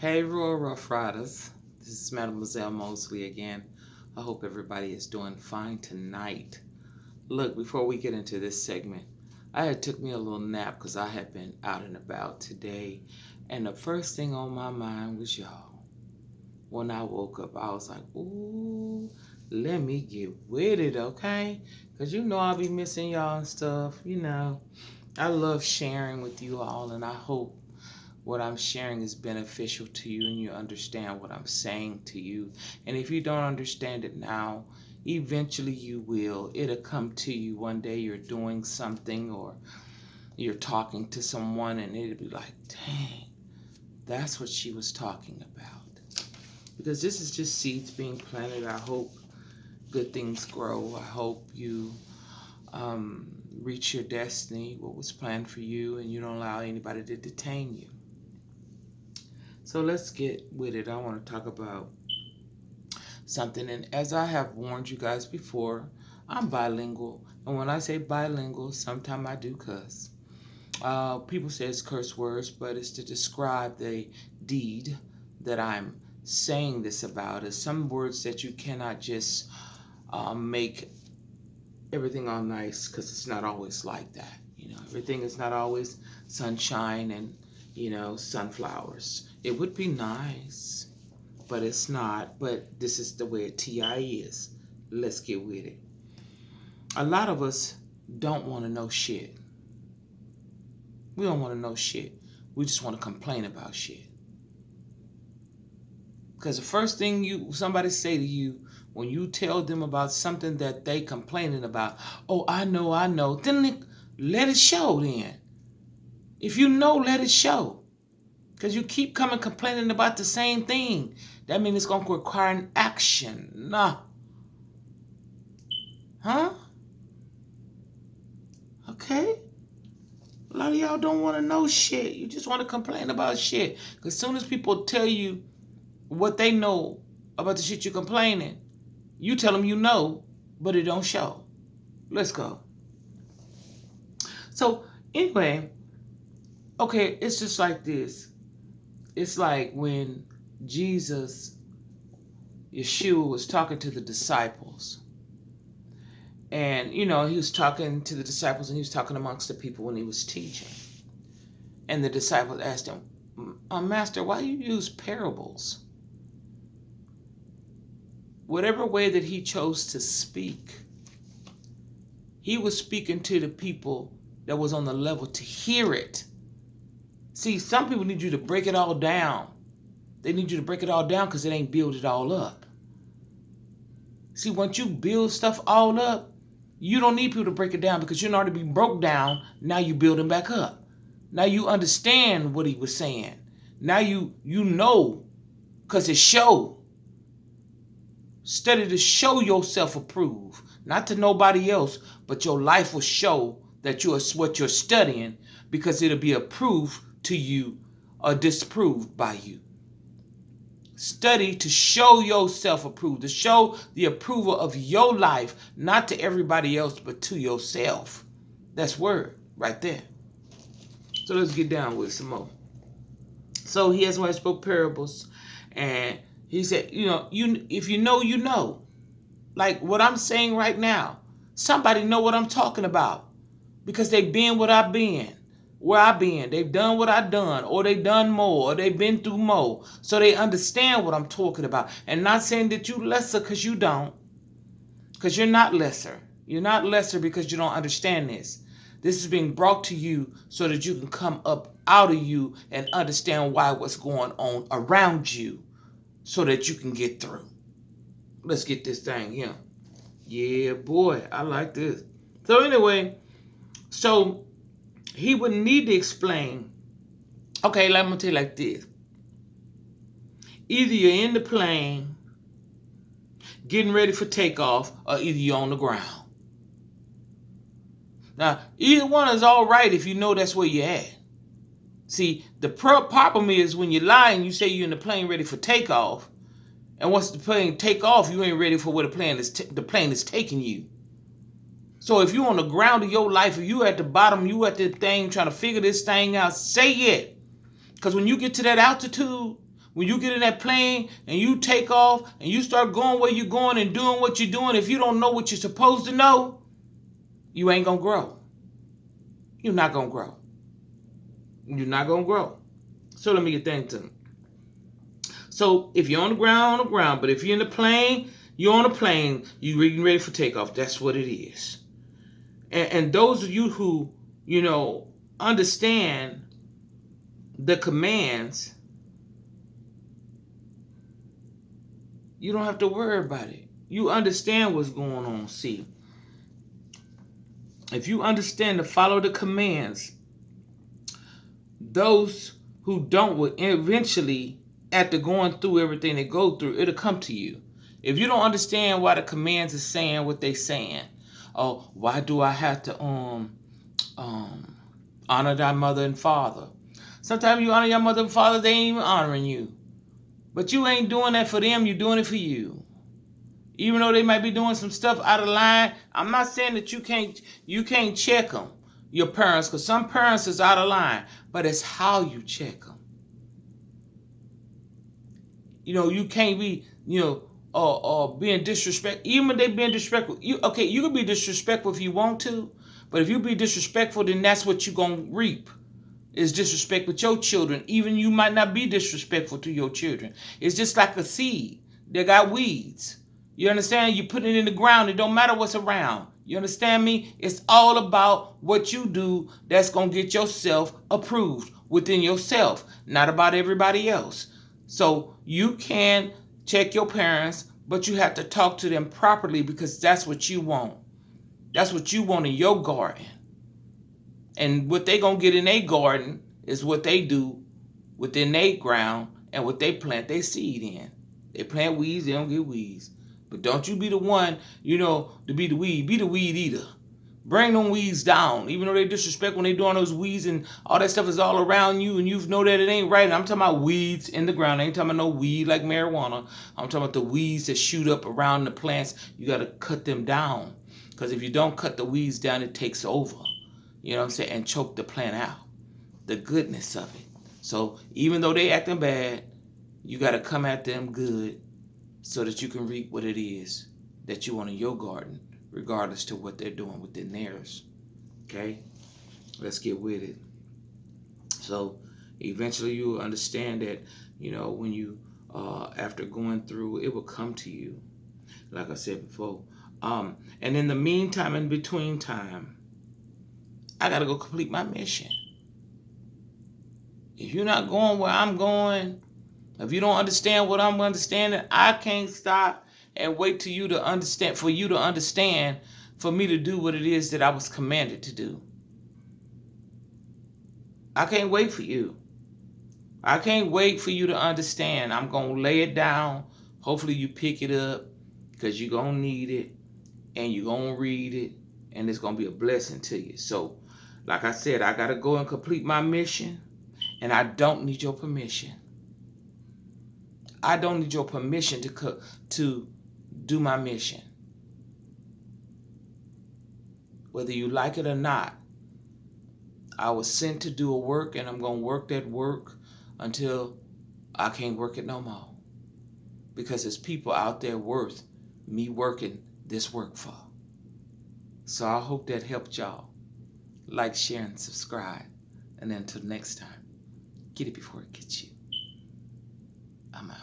Hey, Royal Rough Riders. This is Mademoiselle Mosley again. I hope everybody is doing fine tonight. Look, before we get into this segment, I had took me a little nap because I had been out and about today. And the first thing on my mind was y'all. When I woke up, I was like, ooh, let me get with it, okay? Because you know I'll be missing y'all and stuff. I love sharing with you all, and I hope what I'm sharing is beneficial to you and you understand what I'm saying to you. And if you don't understand it now, eventually you will. It'll come to you one day you're doing something or you're talking to someone and it'll be like, dang, that's what she was talking about. Because this is just seeds being planted. I hope good things grow. I hope you reach your destiny, what was planned for you, and you don't allow anybody to detain you. So let's get with it. I want to talk about something. And as I have warned you guys before, I'm bilingual. And when I say bilingual, sometimes I do cuss. People say it's curse words, but it's to describe the deed that I'm saying this about. It's some words that you cannot just make everything all nice because it's not always like that. Everything is not always sunshine and, sunflowers. It would be nice, but it's not. But this is the way a TI is. Let's get with it. A lot of us don't want to know shit. We don't want to know shit. We just want to complain about shit. Because the first thing somebody say to you when you tell them about something that they complaining about, oh, I know, then let it show then. If you know, let it show. Because you keep coming complaining about the same thing. That means it's going to require an action. Nah. Huh? Okay. A lot of y'all don't want to know shit. You just want to complain about shit. Because as soon as people tell you what they know about the shit you're complaining, you tell them you know, but it don't show. Let's go. So, anyway, okay, it's just like this. It's like when Jesus, Yeshua, was talking to the disciples. And, he was talking to the disciples and he was talking amongst the people when he was teaching. And the disciples asked him, Master, why do you use parables? Whatever way that he chose to speak, he was speaking to the people that was on the level to hear it. See, some people need you to break it all down. They need you to break it all down because it ain't build it all up. See, once you build stuff all up, you don't need people to break it down because you're already been broke down. Now you building back up. Now you understand what he was saying. Now you know because it showed. Study to show yourself approved. Not to nobody else, but your life will show that what you're studying because it'll be approved to you or disproved by you. Study to show yourself approved, to show the approval of your life, not to everybody else, but to yourself. That's word right there. So let's get down with some more. So he has one spoke parables, and he said, if you know, you know. Like what I'm saying right now, somebody know what I'm talking about because they've been what I've been. Where I been, they've done what I done, or they done more, or they've been through more, so they understand what I'm talking about. And not saying that you lesser because you don't, because you're not lesser. You're not lesser because you don't understand this. This is being brought to you so that you can come up out of you and understand what's going on around you, so that you can get through. Let's get this thing here. Yeah, boy, I like this. So anyway, he wouldn't need to explain. Okay, let me tell you like this. Either you're in the plane, getting ready for takeoff, or either you're on the ground. Now, either one is all right if you know that's where you're at. See, the problem is when you lie and you say you're in the plane ready for takeoff, and once the plane take off, you ain't ready for where the plane is taking you. So if you're on the ground of your life, or you at the bottom, you at the thing trying to figure this thing out, say it. Because when you get to that altitude, when you get in that plane and you take off and you start going where you're going and doing what you're doing, if you don't know what you're supposed to know, you ain't going to grow. You're not going to grow. You're not going to grow. So let me get that into. So if you're on the ground, but if you're in the plane, you're on a plane, you're getting ready for takeoff. That's what it is. And those of you who, understand the commands, you don't have to worry about it. You understand what's going on. See, if you understand to follow the commands, those who don't will eventually, after going through everything they go through, it'll come to you. If you don't understand why the commands are saying what they saying, oh, why do I have to honor thy mother and father? Sometimes you honor your mother and father, they ain't even honoring you. But you ain't doing that for them, you're doing it for you. Even though they might be doing some stuff out of line, I'm not saying that you can't check them, your parents, because some parents is out of line, but it's how you check them. You can't be, being disrespectful. Even when they being disrespectful, you can be disrespectful if you want to, but if you be disrespectful, then that's what you're going to reap. Is disrespect with your children. Even you might not be disrespectful to your children. It's just like a seed. They got weeds. You understand? You put it in the ground. It don't matter what's around. You understand me? It's all about what you do that's going to get yourself approved within yourself, not about everybody else. So you can check your parents, but you have to talk to them properly because that's what you want. That's what you want in your garden. And what they going to get in their garden is what they do within their ground and what they plant their seed in. They plant weeds, they don't get weeds. But don't you be the one, to be the weed. Be the weed eater. Bring them weeds down. Even though they disrespect when they doing those weeds and all that stuff is all around you and you know that it ain't right. And I'm talking about weeds in the ground. I ain't talking about no weed like marijuana. I'm talking about the weeds that shoot up around the plants. You got to cut them down. Because if you don't cut the weeds down, it takes over. You know what I'm saying? And choke the plant out. The goodness of it. So even though they acting bad, you got to come at them good so that you can reap what it is that you want in your garden, regardless to what they're doing within theirs. Okay? Let's get with it. So eventually you will understand that, when you, after going through, it will come to you. Like I said before. And in the meantime, in between time, I got to go complete my mission. If you're not going where I'm going, if you don't understand what I'm understanding, I can't stop and wait till you to understand, for you to understand, for me to do what it is that I was commanded to do. I can't wait for you. I can't wait for you to understand. I'm going to lay it down. Hopefully you pick it up because you're going to need it and you're going to read it and it's going to be a blessing to you. So, like I said, I got to go and complete my mission, and I don't need your permission. I don't need your permission to do my mission. Whether you like it or not, I was sent to do a work, and I'm going to work that work until I can't work it no more. Because there's people out there worth me working this work for. So I hope that helped y'all. Like, share, and subscribe. And until next time, get it before it gets you. I'm out.